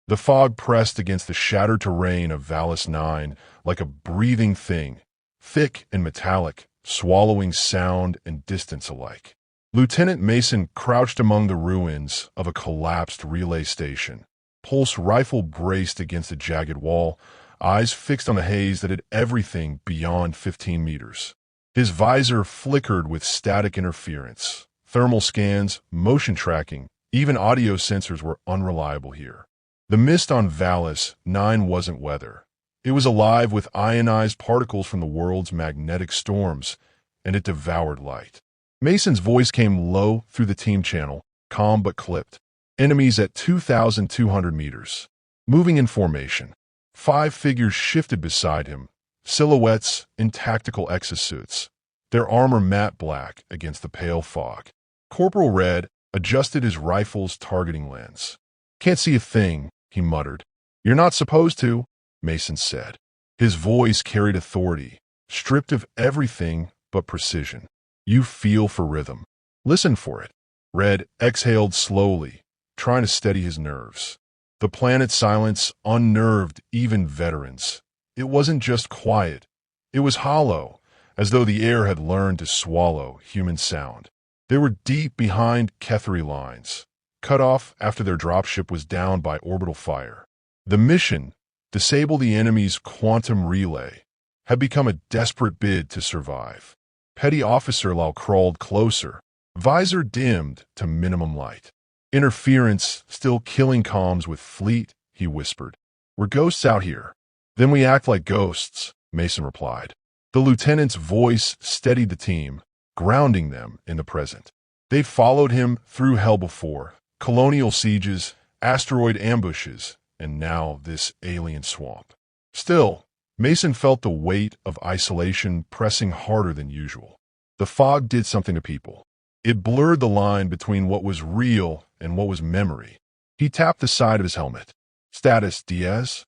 The fog pressed against the shattered terrain of Vallis IX like a breathing thing, thick and metallic, swallowing sound and distance alike. Lieutenant Mason crouched among the ruins of a collapsed relay station, pulse rifle braced against a jagged wall, eyes fixed on the haze that hid everything beyond 15 meters. His visor flickered with static interference. Thermal scans, motion tracking, even audio sensors were unreliable here. The mist on Vallis IX wasn't weather. It was alive with ionized particles from the world's magnetic storms, and it devoured light. Mason's voice came low through the team channel, calm but clipped. Enemies at 2,200 meters. Moving in formation. 5 figures shifted beside him, silhouettes in tactical exosuits, their armor matte black against the pale fog. Corporal Red adjusted his rifle's targeting lens. "Can't see a thing," he muttered. "You're not supposed to," Mason said. His voice carried authority, stripped of everything but precision. "You feel for rhythm. Listen for it." Red exhaled slowly, trying to steady his nerves. The planet's silence unnerved even veterans. It wasn't just quiet. It was hollow, as though the air had learned to swallow human sound. They were deep behind Kethari lines, cut off after their dropship was down by orbital fire. The mission, disable the enemy's quantum relay, had become a desperate bid to survive. Petty Officer Lau crawled closer, visor dimmed to minimum light. "Interference still killing comms with fleet," he whispered. "We're ghosts out here." "Then we act like ghosts," Mason replied. The lieutenant's voice steadied the team, grounding them in the present. They'd followed him through hell before, colonial sieges, asteroid ambushes, and now this alien swamp. Still, Mason felt the weight of isolation pressing harder than usual. The fog did something to people. It blurred the line between what was real and what was memory. He tapped the side of his helmet. "Status, Diaz?"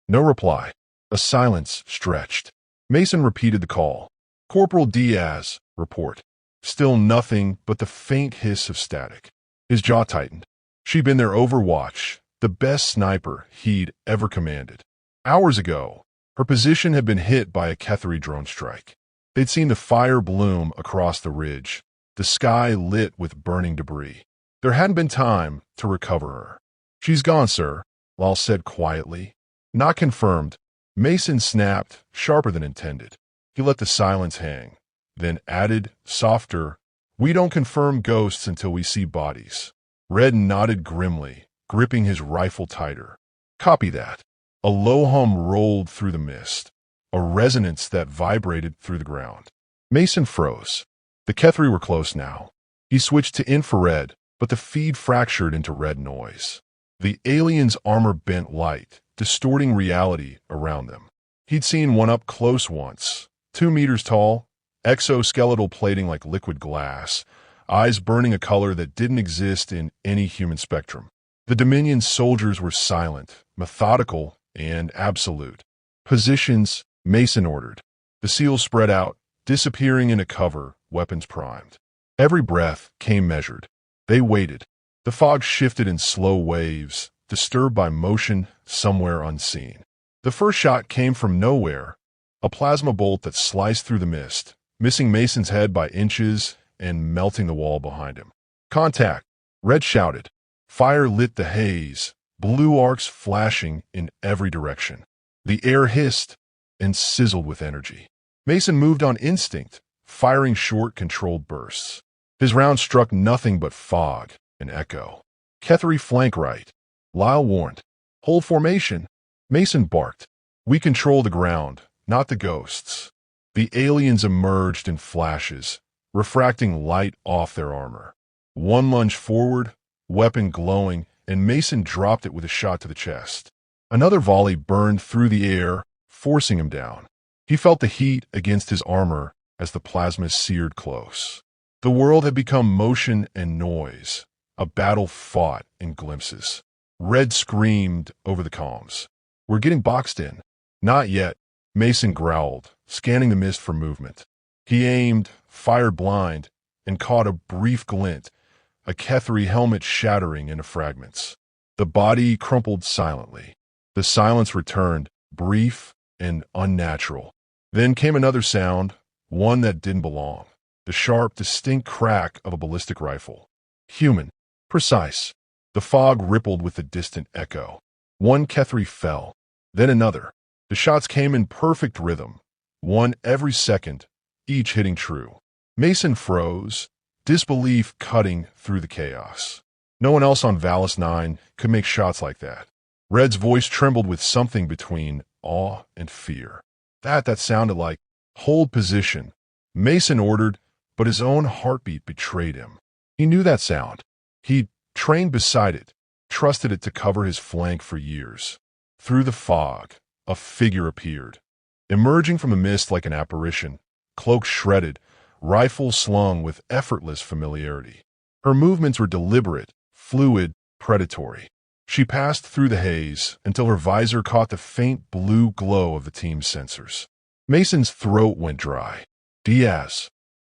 No reply. A silence stretched. Mason repeated the call. "Corporal Diaz, report." Still nothing but the faint hiss of static. His jaw tightened. She'd been their overwatch, the best sniper he'd ever commanded. Hours ago, her position had been hit by a Kethari drone strike. They'd seen the fire bloom across the ridge, the sky lit with burning debris. There hadn't been time to recover her. "She's gone, sir," Lal said quietly. "Not confirmed." Mason snapped, sharper than intended. He let the silence hang, then added, softer, "We don't confirm ghosts until we see bodies." Red nodded grimly, gripping his rifle tighter. "Copy that." A low hum rolled through the mist, a resonance that vibrated through the ground. Mason froze. The Kethari were close now. He switched to infrared, but the feed fractured into red noise. The alien's armor bent light, distorting reality around them. He'd seen one up close once, 2 meters tall, exoskeletal plating like liquid glass, eyes burning a color that didn't exist in any human spectrum. The Dominion soldiers were silent, methodical, and absolute. "Positions," Mason ordered. The SEALs spread out, disappearing into cover, weapons primed. Every breath came measured. They waited. The fog shifted in slow waves, disturbed by motion somewhere unseen. The first shot came from nowhere, a plasma bolt that sliced through the mist, missing Mason's head by inches and melting the wall behind him. "Contact!" Red shouted. Fire lit the haze, blue arcs flashing in every direction. The air hissed and sizzled with energy. Mason moved on instinct, firing short, controlled bursts. His round struck nothing but fog and echo. "Kethari flank right," Lyle warned. "Hold formation." Mason barked. "We control the ground, not the ghosts." The aliens emerged in flashes, refracting light off their armor. One lunge forward, weapon glowing, and Mason dropped it with a shot to the chest. Another volley burned through the air, forcing him down. He felt the heat against his armor as the plasma seared close. The world had become motion and noise, a battle fought in glimpses. Red screamed over the comms. "We're getting boxed in." "Not yet," Mason growled, scanning the mist for movement. He aimed, fired blind, and caught a brief glint, a Kethari helmet shattering into fragments. The body crumpled silently. The silence returned, brief and unnatural. Then came another sound, one that didn't belong. The sharp, distinct crack of a ballistic rifle. Human. Precise. The fog rippled with the distant echo. One Kethari fell. Then another. The shots came in perfect rhythm. One every second, each hitting true. Mason froze, disbelief cutting through the chaos. No one else on Vallis IX could make shots like that. Red's voice trembled with something between awe and fear. That sounded like, "Hold position." Mason ordered, but his own heartbeat betrayed him. He knew that sound. He'd trained beside it, trusted it to cover his flank for years. Through the fog, a figure appeared. Emerging from the mist like an apparition, cloak shredded, rifle slung with effortless familiarity. Her movements were deliberate, fluid, predatory. She passed through the haze until her visor caught the faint blue glow of the team's sensors. Mason's throat went dry. "Diaz."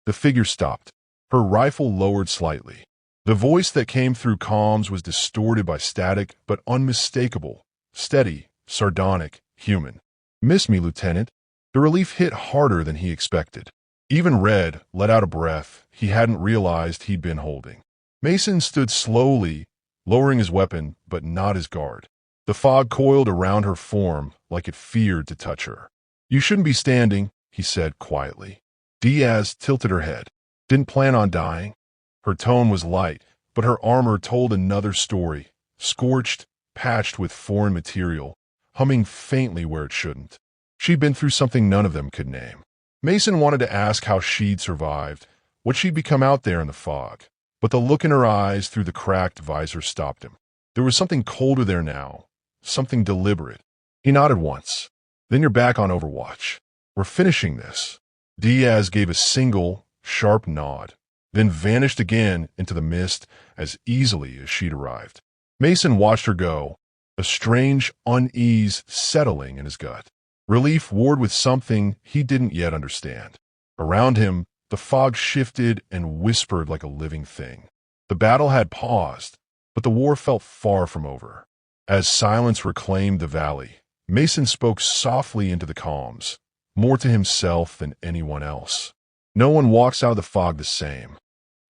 The figure stopped, her rifle lowered slightly. The voice that came through comms was distorted by static but unmistakable, steady, sardonic, human. "Miss me, Lieutenant." The relief hit harder than he expected. Even Red let out a breath he hadn't realized he'd been holding. Mason stood slowly, lowering his weapon, but not his guard. The fog coiled around her form like it feared to touch her. "You shouldn't be standing," he said quietly. Diaz tilted her head. "Didn't plan on dying." Her tone was light, but her armor told another story, scorched, patched with foreign material, humming faintly where it shouldn't. She'd been through something none of them could name. Mason wanted to ask how she'd survived, what she'd become out there in the fog, but the look in her eyes through the cracked visor stopped him. There was something colder there now, something deliberate. He nodded once. "Then you're back on Overwatch. We're finishing this." Diaz gave a single, sharp nod, then vanished again into the mist as easily as she'd arrived. Mason watched her go, a strange unease settling in his gut. Relief warred with something he didn't yet understand. Around him, the fog shifted and whispered like a living thing. The battle had paused, but the war felt far from over. As silence reclaimed the valley, Mason spoke softly into the comms, more to himself than anyone else. "No one walks out of the fog the same."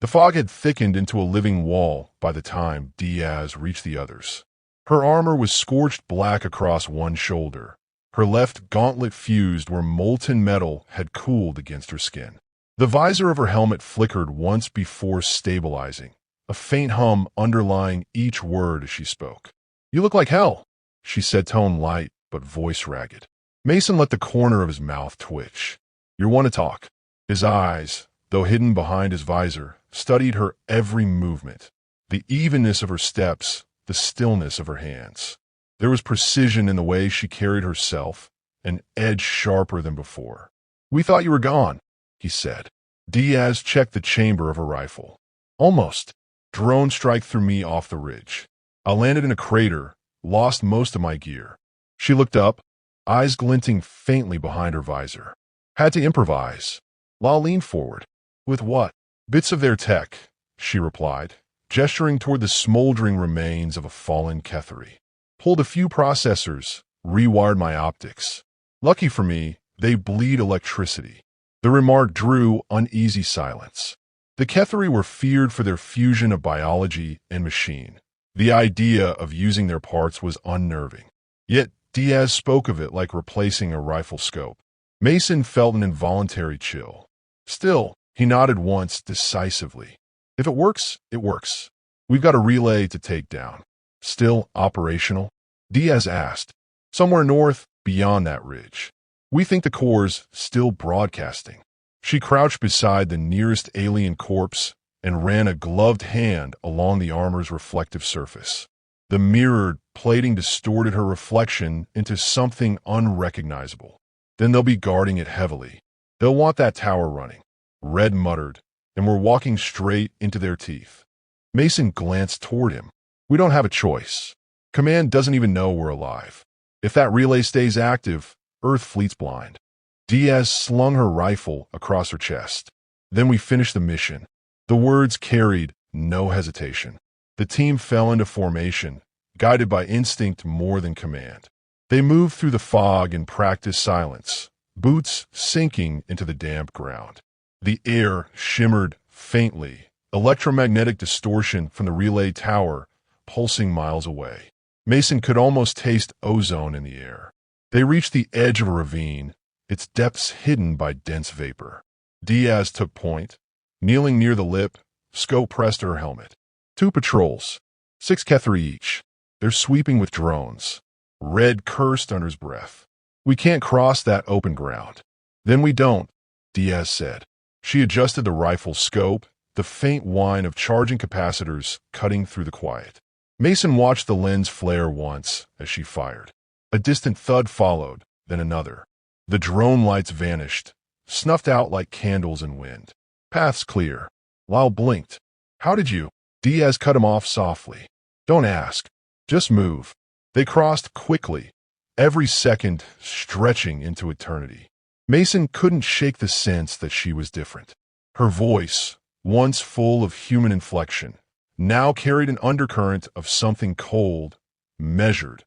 The fog had thickened into a living wall by the time Diaz reached the others. Her armor was scorched black across one shoulder. Her left gauntlet fused where molten metal had cooled against her skin. The visor of her helmet flickered once before stabilizing, a faint hum underlying each word as she spoke. "You look like hell," she said, tone light but voice ragged. Mason let the corner of his mouth twitch. "You want to talk?" His eyes, though hidden behind his visor, studied her every movement, the evenness of her steps, the stillness of her hands. There was precision in the way she carried herself, an edge sharper than before. "We thought you were gone," he said. Diaz checked the chamber of her rifle. "Almost. Drone strike threw me off the ridge. I landed in a crater, lost most of my gear." She looked up, eyes glinting faintly behind her visor. "Had to improvise." Law leaned forward. "With what?" "Bits of their tech," she replied, gesturing toward the smoldering remains of a fallen Kethari. "Pulled a few processors, rewired my optics. Lucky for me, they bleed electricity." The remark drew uneasy silence. The Kethari were feared for their fusion of biology and machine. The idea of using their parts was unnerving. Yet Diaz spoke of it like replacing a rifle scope. Mason felt an involuntary chill. Still, he nodded once decisively. "If it works, it works. We've got a relay to take down." "Still operational?" Diaz asked. "Somewhere north, beyond that ridge. We think the core's still broadcasting." She crouched beside the nearest alien corpse and ran a gloved hand along the armor's reflective surface. The mirrored plating distorted her reflection into something unrecognizable. "Then they'll be guarding it heavily. They'll want that tower running," Red muttered, "and we're walking straight into their teeth." Mason glanced toward him. "We don't have a choice. Command doesn't even know we're alive. If that relay stays active, Earth fleet's blind." Diaz slung her rifle across her chest. "Then we finish the mission." The words carried no hesitation. The team fell into formation, guided by instinct more than command. They moved through the fog in practiced silence, boots sinking into the damp ground. The air shimmered faintly, electromagnetic distortion from the relay tower pulsing miles away. Mason could almost taste ozone in the air. They reached the edge of a ravine, its depths hidden by dense vapor. Diaz took point. Kneeling near the lip, scope pressed her helmet. 2 patrols, 6 Kethari each. They're sweeping with drones. Red cursed under his breath. We can't cross that open ground. Then we don't, Diaz said. She adjusted the rifle's scope, the faint whine of charging capacitors cutting through the quiet. Mason watched the lens flare once as she fired. A distant thud followed, then another. The drone lights vanished, snuffed out like candles in wind. Path's clear. Lyle blinked. How did you? Diaz cut him off softly. Don't ask. Just move. They crossed quickly, every second stretching into eternity. Mason couldn't shake the sense that she was different. Her voice, once full of human inflection, now carried an undercurrent of something cold, measured,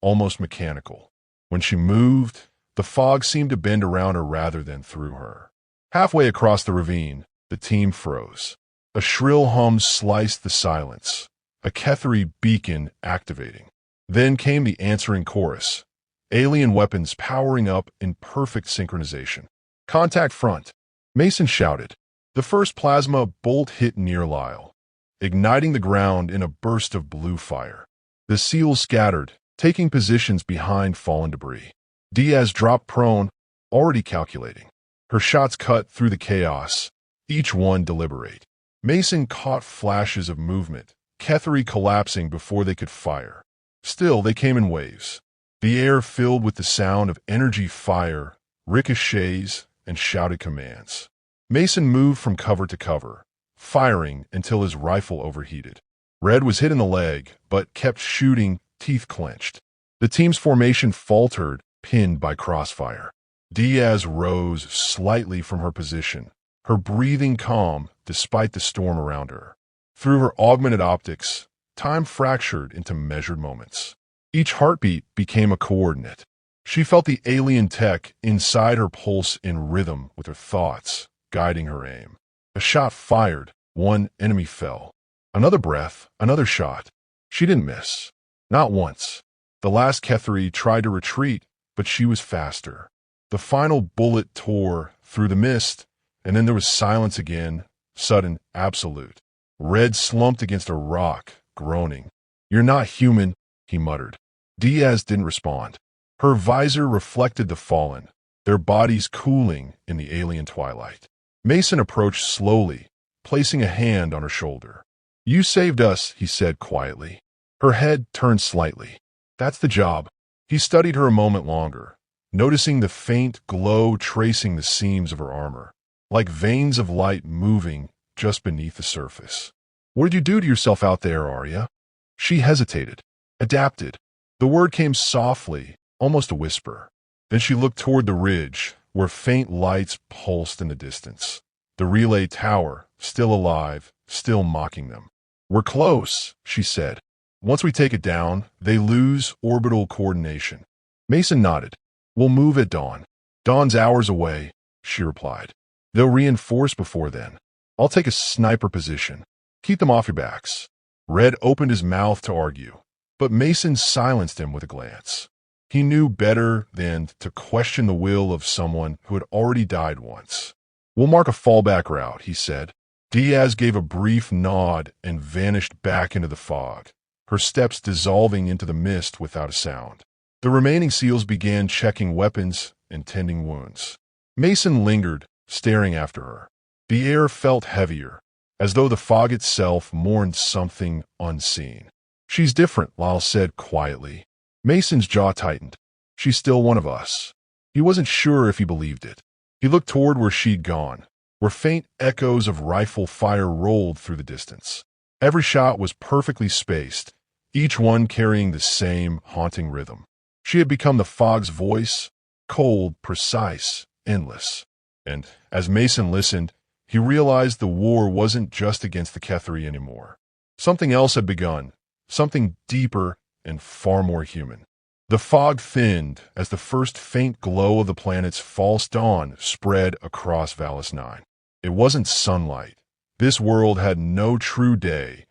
almost mechanical. When she moved, the fog seemed to bend around her rather than through her. Halfway across the ravine, the team froze. A shrill hum sliced the silence, a Kethari beacon activating. Then came the answering chorus, alien weapons powering up in perfect synchronization. Contact front, Mason shouted. The first plasma bolt hit near Lyle, igniting the ground in a burst of blue fire. The SEALs scattered, taking positions behind fallen debris. Diaz dropped prone, already calculating. Her shots cut through the chaos, each one deliberate. Mason caught flashes of movement, Kethari collapsing before they could fire. Still, they came in waves. The air filled with the sound of energy fire, ricochets, and shouted commands. Mason moved from cover to cover, firing until his rifle overheated. Red was hit in the leg, but kept shooting, teeth clenched. The team's formation faltered, pinned by crossfire. Diaz rose slightly from her position, her breathing calm despite the storm around her. Through her augmented optics, time fractured into measured moments. Each heartbeat became a coordinate. She felt the alien tech inside her pulse in rhythm with her thoughts, guiding her aim. A shot fired, one enemy fell. Another breath, another shot. She didn't miss. Not once. The last Kethari tried to retreat, but she was faster. The final bullet tore through the mist, and then there was silence again, sudden, absolute. Red slumped against a rock, groaning. You're not human, he muttered. Diaz didn't respond. Her visor reflected the fallen, their bodies cooling in the alien twilight. Mason approached slowly, placing a hand on her shoulder. You saved us, he said quietly. Her head turned slightly. That's the job. He studied her a moment longer, noticing the faint glow tracing the seams of her armor, like veins of light moving just beneath the surface. What did you do to yourself out there, Aria? She hesitated, adapted. The word came softly, almost a whisper. Then she looked toward the ridge, where faint lights pulsed in the distance. The relay tower, still alive, still mocking them. We're close, she said. Once we take it down, they lose orbital coordination. Mason nodded. We'll move at dawn. Dawn's hours away, she replied. They'll reinforce before then. I'll take a sniper position. Keep them off your backs. Red opened his mouth to argue, but Mason silenced him with a glance. He knew better than to question the will of someone who had already died once. We'll mark a fallback route, he said. Diaz gave a brief nod and vanished back into the fog, her steps dissolving into the mist without a sound. The remaining SEALs began checking weapons and tending wounds. Mason lingered, staring after her. The air felt heavier, as though the fog itself mourned something unseen. She's different, Lyle said quietly. Mason's jaw tightened. She's still one of us. He wasn't sure if he believed it. He looked toward where she'd gone, where faint echoes of rifle fire rolled through the distance. Every shot was perfectly spaced, each one carrying the same haunting rhythm. She had become the fog's voice, cold, precise, endless. And as Mason listened, he realized the war wasn't just against the Kethari anymore. Something else had begun, something deeper, and far more human. The fog thinned as the first faint glow of the planet's false dawn spread across Vallis IX. It wasn't sunlight. This world had no true day,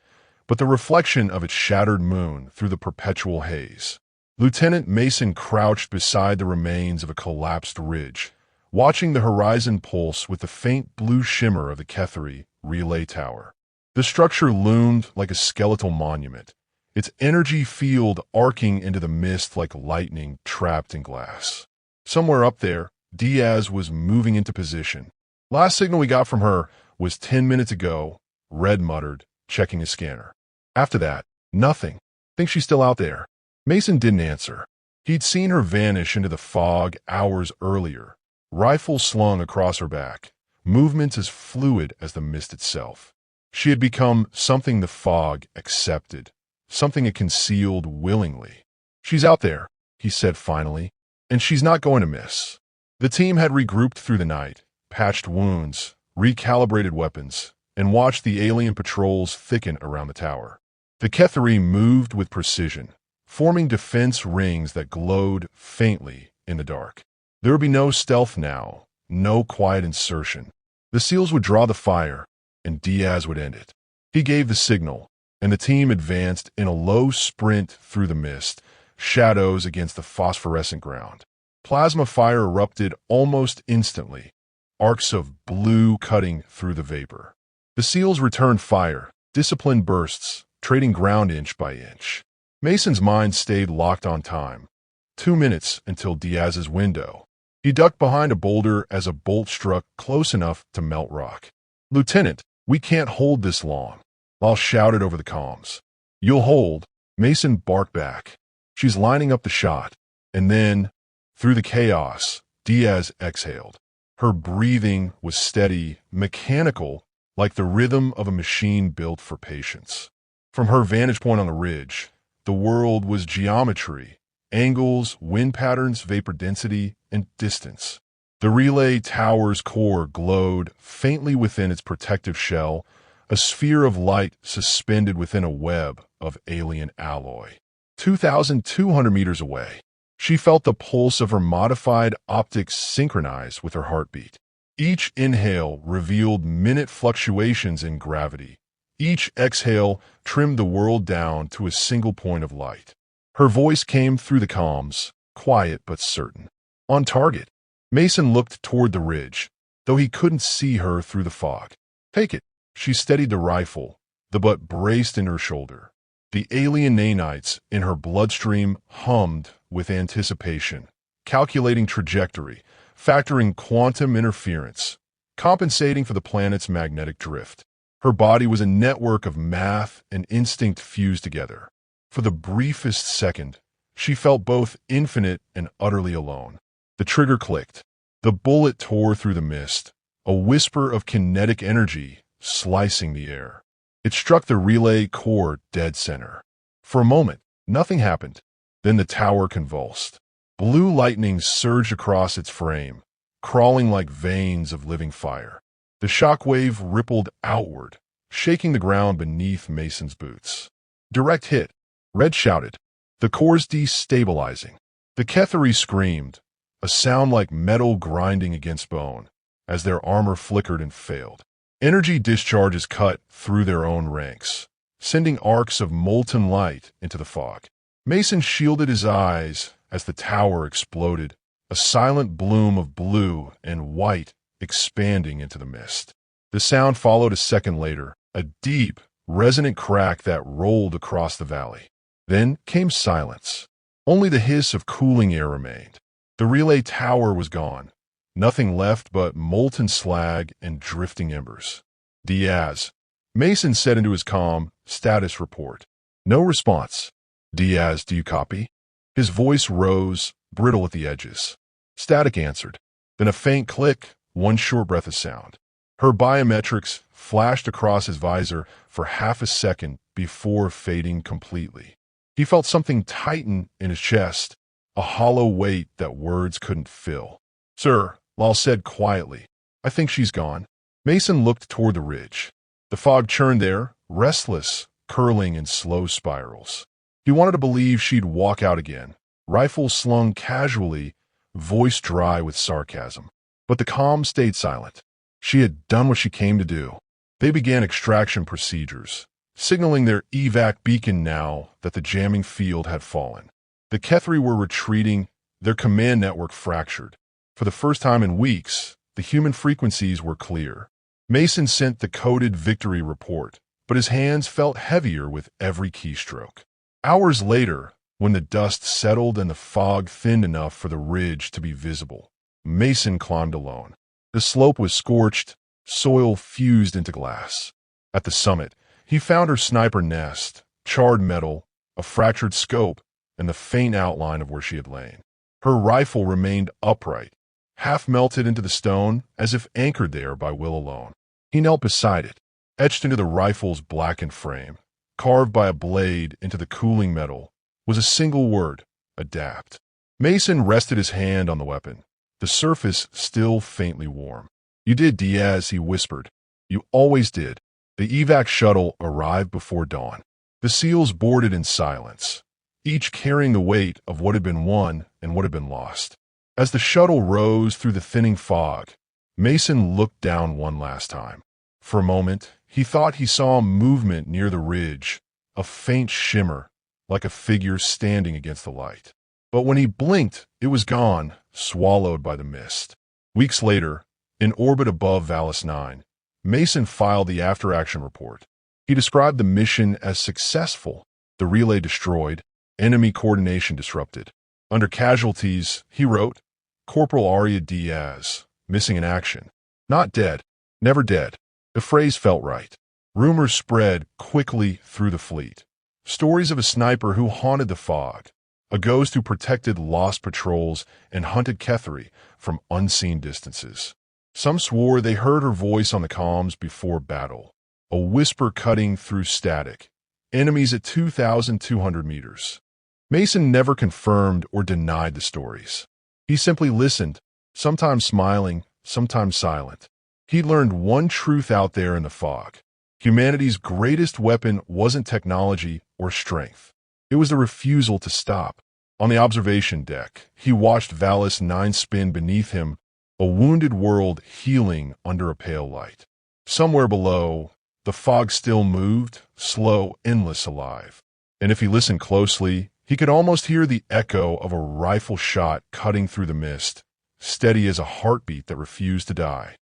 but the reflection of its shattered moon through the perpetual haze. Lieutenant Mason crouched beside the remains of a collapsed ridge, watching the horizon pulse with the faint blue shimmer of the Kethari relay tower. The structure loomed like a skeletal monument, its energy field arcing into the mist like lightning trapped in glass. Somewhere up there, Diaz was moving into position. "Last signal we got from her was 10 minutes ago," Red muttered, checking his scanner. "After that, nothing. Think she's still out there?" Mason didn't answer. He'd seen her vanish into the fog hours earlier, rifle slung across her back, movements as fluid as the mist itself. She had become something the fog accepted, something it concealed willingly. "She's out there," he said finally, "and she's not going to miss." The team had regrouped through the night, patched wounds, recalibrated weapons, and watched the alien patrols thicken around the tower. The Kethari moved with precision, forming defense rings that glowed faintly in the dark. There would be no stealth now, no quiet insertion. The SEALs would draw the fire, and Diaz would end it. He gave the signal, and the team advanced in a low sprint through the mist, shadows against the phosphorescent ground. Plasma fire erupted almost instantly, arcs of blue cutting through the vapor. The SEALs returned fire, disciplined bursts, trading ground inch by inch. Mason's mind stayed locked on time. 2 minutes until Diaz's window. He ducked behind a boulder as a bolt struck close enough to melt rock. "Lieutenant, we can't hold this long," Lal shouted over the comms. "You'll hold," Mason barked back. "She's lining up the shot." And then, through the chaos, Diaz exhaled. Her breathing was steady, mechanical, like the rhythm of a machine built for patience. From her vantage point on the ridge, the world was geometry, angles, wind patterns, vapor density, and distance. The relay tower's core glowed faintly within its protective shell, a sphere of light suspended within a web of alien alloy. 2,200 meters away, she felt the pulse of her modified optics synchronize with her heartbeat. Each inhale revealed minute fluctuations in gravity. Each exhale trimmed the world down to a single point of light. Her voice came through the comms, quiet but certain. "On target." Mason looked toward the ridge, though he couldn't see her through the fog. "Take it." She steadied the rifle, the butt braced in her shoulder. The alien nanites in her bloodstream hummed with anticipation, calculating trajectory, factoring quantum interference, compensating for the planet's magnetic drift. Her body was a network of math and instinct fused together. For the briefest second, she felt both infinite and utterly alone. The trigger clicked. The bullet tore through the mist, a whisper of kinetic energy slicing the air. It struck the relay core dead center. For a moment, nothing happened. Then the tower convulsed. Blue lightning surged across its frame, crawling like veins of living fire. The shockwave rippled outward, shaking the ground beneath Mason's boots. "Direct hit," Red shouted. "The core's destabilizing." The Kethari screamed, a sound like metal grinding against bone, as their armor flickered and failed. Energy discharges cut through their own ranks, sending arcs of molten light into the fog. Mason shielded his eyes as the tower exploded, a silent bloom of blue and white expanding into the mist. The sound followed a second later, a deep, resonant crack that rolled across the valley. Then came silence. Only the hiss of cooling air remained. The relay tower was gone. Nothing left but molten slag and drifting embers. "Diaz," Mason said into his comm, "Status report." No response. "Diaz, do you copy?" His voice rose, brittle at the edges. Static answered. Then a faint click, one short breath of sound. Her biometrics flashed across his visor for half a second before fading completely. He felt something tighten in his chest, a hollow weight that words couldn't fill. "Sir," Lal said quietly, "I think she's gone." Mason looked toward the ridge. The fog churned there, restless, curling in slow spirals. He wanted to believe she'd walk out again, rifle slung casually, voice dry with sarcasm. But the calm stayed silent. She had done what she came to do. They began extraction procedures, signaling their evac beacon now that the jamming field had fallen. The Kethari were retreating, their command network fractured. For the first time in weeks, the human frequencies were clear. Mason sent the coded victory report, but his hands felt heavier with every keystroke. Hours later, when the dust settled and the fog thinned enough for the ridge to be visible, Mason climbed alone. The slope was scorched, soil fused into glass. At the summit, he found her sniper nest, charred metal, a fractured scope, and the faint outline of where she had lain. Her rifle remained upright, half melted into the stone as if anchored there by will alone. He knelt beside it, etched into the rifle's blackened frame, carved by a blade into the cooling metal, was a single word: adapt. Mason rested his hand on the weapon, the surface still faintly warm. "You did, Diaz," he whispered. "You always did." The evac shuttle arrived before dawn. The SEALs boarded in silence, each carrying the weight of what had been won and what had been lost. As the shuttle rose through the thinning fog, Mason looked down one last time. For a moment, he thought he saw movement near the ridge, a faint shimmer, like a figure standing against the light. But when he blinked, it was gone, swallowed by the mist. Weeks later, in orbit above Vallis IX, Mason filed the after-action report. He described the mission as successful, the relay destroyed, enemy coordination disrupted. Under casualties, he wrote, "Corporal Aria Diaz, missing in action. Not dead, never dead." The phrase felt right. Rumors spread quickly through the fleet. Stories of a sniper who haunted the fog, a ghost who protected lost patrols and hunted Kethari from unseen distances. Some swore they heard her voice on the comms before battle, a whisper cutting through static, enemies at 2,200 meters. Mason never confirmed or denied the stories. He simply listened, sometimes smiling, sometimes silent. He learned one truth out there in the fog. Humanity's greatest weapon wasn't technology or strength. It was the refusal to stop. On the observation deck, he watched Vallis IX spin beneath him, a wounded world healing under a pale light. Somewhere below, the fog still moved, slow, endless, alive. And if he listened closely, he could almost hear the echo of a rifle shot cutting through the mist, steady as a heartbeat that refused to die.